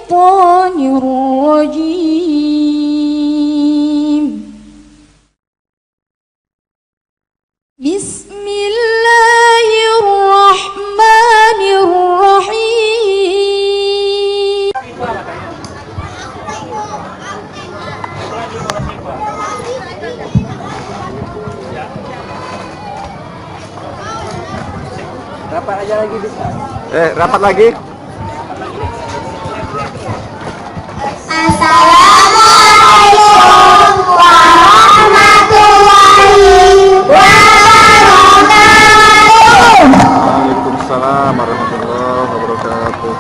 الشيطان الرجيم. بسم الله الرحمن الرحيم. Rapat aja lagi bisa. Rapat lagi. Assalamualaikum warahmatullahi wabarakatuh. Waalaikumsalam warahmatullahi wabarakatuh.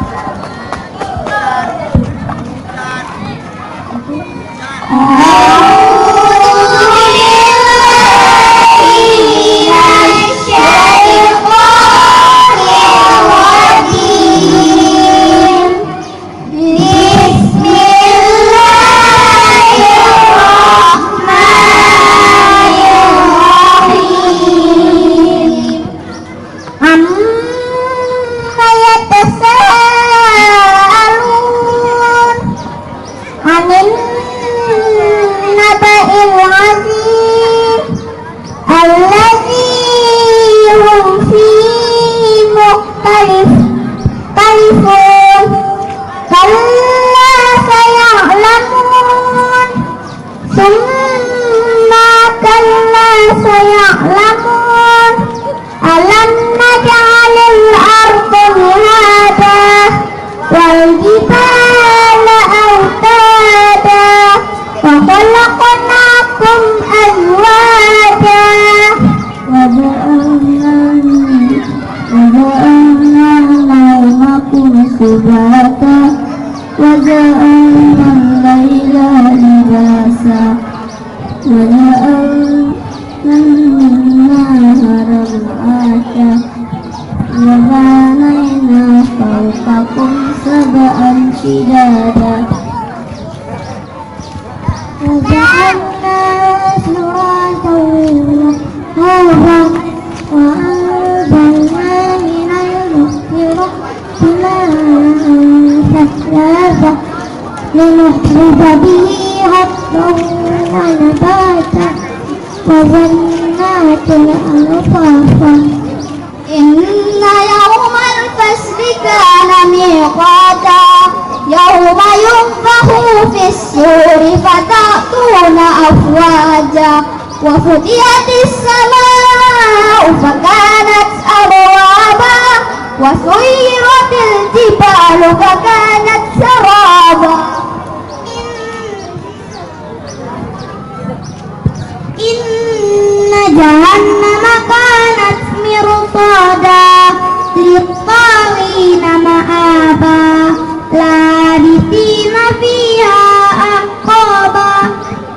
وجعلنا الليل لباسا وجعلنا النهار معاشا وبنينا فوقكم سبعا شدادا وجعلنا سراجا وهوبا وأنزلنا من المعصرات ماء لنخرج به حبا ونباتا وجنات ألفافا إن يوم الفصل كان ميقاتا يوم ينفخ في الصور فتأتون أفواجا وفتحت السماء فكانت أبوابا وسيرت الجبال فكانت سرابا إن جهنم كانت مرصادا للطاغين مآبا لابثين فيها أحقابا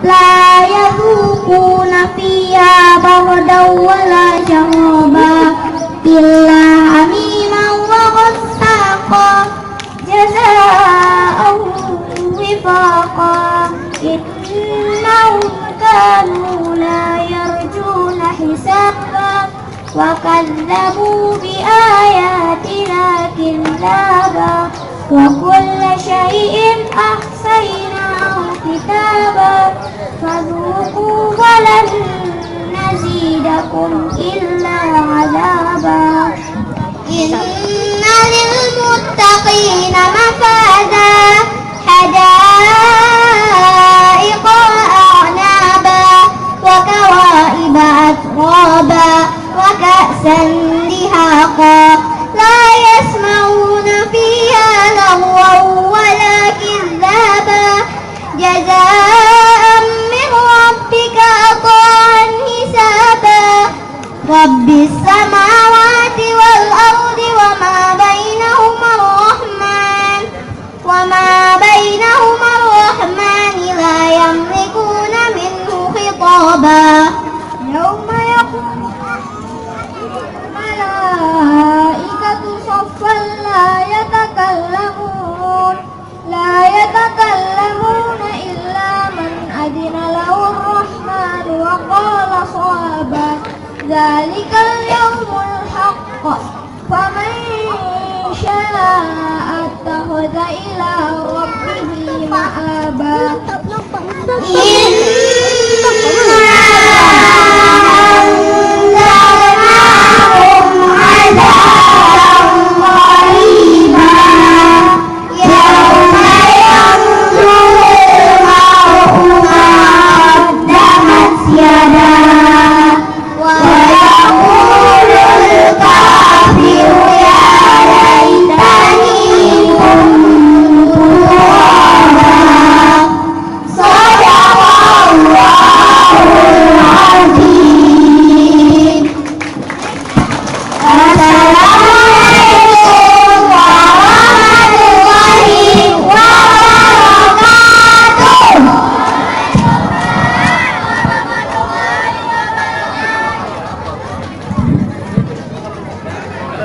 لا يذوقون فيها بردا ولا شرابا إلا حميما وغساقا جزاء وفاقا إنهم كانوا لا يرجون حسابا وكذبوا بآياتنا كذابا وكل شيء أحصيناه كتابا فذوقوا ولن نزيدكم إلا عذابا إن للمتقين مفازا حدائق وأعنابا وكواعب أترابا وكأسا دهاقا لا يسمعون فيها لغوا ولا كذابا جزاء من ربك عطاء حسابا رب السماوات والأرض وما بينهما الرحمن لا يملكون منه خطابا يوم يقوم الملائكة صفا لا يتكلمون إلا من أذن له الرحمن وقال صوابا ذلك اليوم الحق فمن شاء اتخذ وأخلد إلى ربه مآبا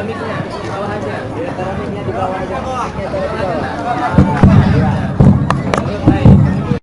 Di bawah aja. Di bawah aja.